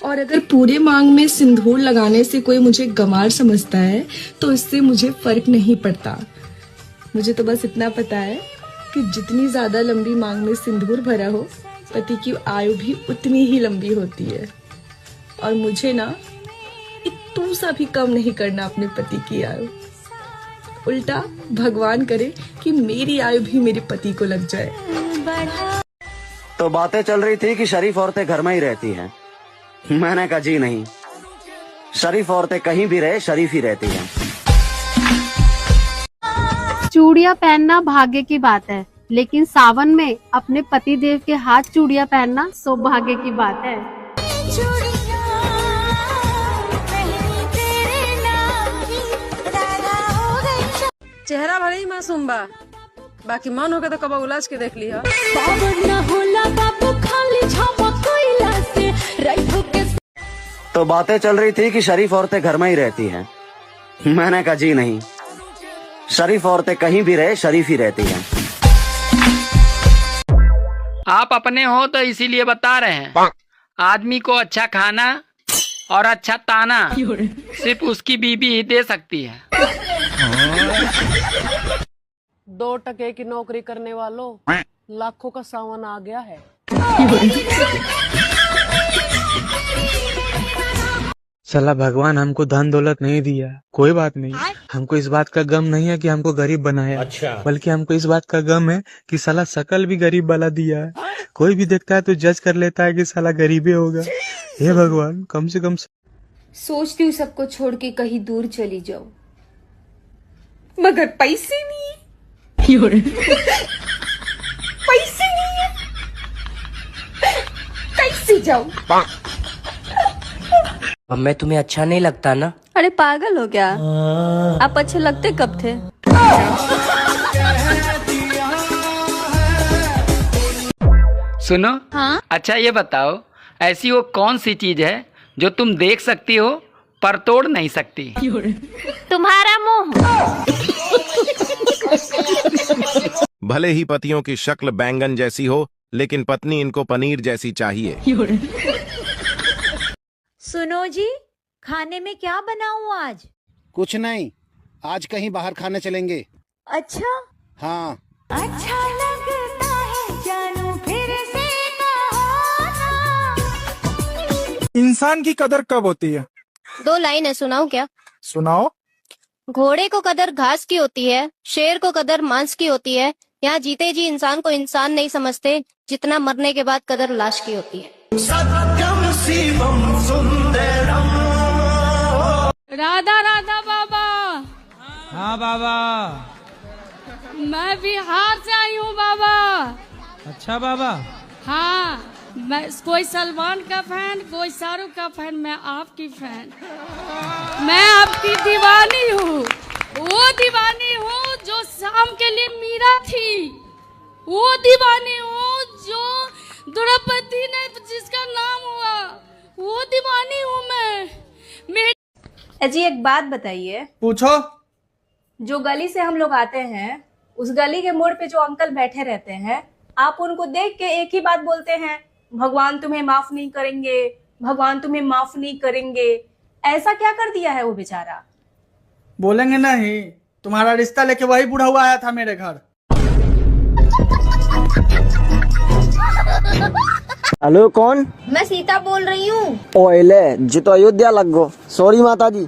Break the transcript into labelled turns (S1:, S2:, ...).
S1: और अगर पूरे मांग में सिंदूर लगाने से कोई मुझे गंवार समझता है तो इससे मुझे फर्क नहीं पड़ता। मुझे तो बस इतना पता है कि जितनी ज्यादा लंबी मांग में सिंदूर भरा हो, पति की आयु भी उतनी ही लंबी होती है। और मुझे ना इतू सा भी कम नहीं करना अपने पति की आयु। उल्टा भगवान करे कि मेरी आयु भी मेरे पति को लग जाए।
S2: तो बातें चल रही थी कि शरीफ औरतें घर में ही रहती हैं। मैंने कहा जी नहीं, शरीफ औरतें कहीं भी रहे शरीफ ही रहती हैं।
S3: चूड़ियाँ पहनना भाग्य की बात है, लेकिन सावन में अपने पति देव के हाथ चूड़ियाँ पहनना सौभाग्य की बात है।
S4: चेहरा भले ही मासूम बा, बाकी मन होगा तो कबा उलाज के देख लिया।
S2: तो बातें चल रही थी कि शरीफ औरतें घर में ही रहती हैं। मैंने कहा जी नहीं, शरीफ औरतें कहीं भी रहे शरीफ ही रहती हैं।
S5: आप अपने हो तो इसीलिए बता रहे हैं। आदमी को अच्छा खाना और अच्छा ताना सिर्फ उसकी बीबी ही दे सकती है।
S4: 2 टके की नौकरी करने वालों, लाखों का सावन आ गया है।
S6: साला भगवान हमको धन दौलत नहीं दिया, कोई बात नहीं। हमको इस बात का गम नहीं है कि हमको गरीब बनाया, बल्कि हमको इस बात का गम है कि साला शकल भी गरीब वाला दिया है। कोई भी देखता है तो जज कर लेता है कि साला गरीबी होगा। हे भगवान, कम से कम।
S7: सोचती हूँ सबको छोड़ के कहीं दूर चली जाऊं, मगर पैसे नहीं है। पैसे नहीं है, कैसे जाऊं?
S8: अब मैं तुम्हें अच्छा नहीं लगता ना?
S7: अरे पागल हो क्या? आप अच्छे लगते कब थे?
S5: सुनो,
S7: हाँ?
S5: अच्छा ये बताओ, ऐसी वो कौन सी चीज है जो तुम देख सकती हो पर तोड़ नहीं सकती?
S7: तुम्हारा मुंह।
S9: भले ही पतियों की शक्ल बैंगन जैसी हो, लेकिन पत्नी इनको पनीर जैसी चाहिए।
S10: सुनो जी, खाने में क्या बनाऊं आज?
S11: कुछ नहीं, आज कहीं बाहर खाने चलेंगे।
S10: अच्छा?
S11: हाँ।
S10: अच्छा लगता है जानू, फिर से कहो ना।
S12: इंसान की कदर कब होती है?
S7: 2 लाइन है, सुनाऊं क्या?
S12: सुनाओ।
S7: घोड़े को कदर घास की होती है, शेर को कदर मांस की होती है। यहाँ जीते जी इंसान को इंसान नहीं समझते, जितना मरने के बाद कदर लाश की होती है।
S4: राधा राधा बाबा।
S6: हाँ बाबा।
S4: मैं बिहार से आई हूँ बाबा।
S6: अच्छा बाबा।
S4: हाँ, मैं कोई सलमान का फैन, कोई शाहरुख का फैन, मैं आपकी फैन। मैं आपकी दीवानी हूँ, वो दीवानी हूँ जो शाम के लिए मीरा थी, वो दीवानी हूँ जो द्रौपदी ने जिसका नाम हुआ, वो दीवानी हूँ मैं।
S7: जी एक बात बताइए।
S6: पूछो।
S7: जो गली से हम लोग आते हैं, उस गली के मोड़ पे जो अंकल बैठे रहते हैं, आप उनको देख के एक ही बात बोलते हैं, भगवान तुम्हें माफ नहीं करेंगे, भगवान तुम्हें माफ नहीं करेंगे। ऐसा क्या कर दिया है वो बेचारा?
S6: बोलेंगे नहीं, तुम्हारा रिश्ता लेके वही बूढ़ा हुआ आया था मेरे घर।
S2: हेलो, कौन?
S7: मैं सीता बोल रही हूँ।
S2: ओले जी तो अयोध्या लग गो। सॉरी माता जी।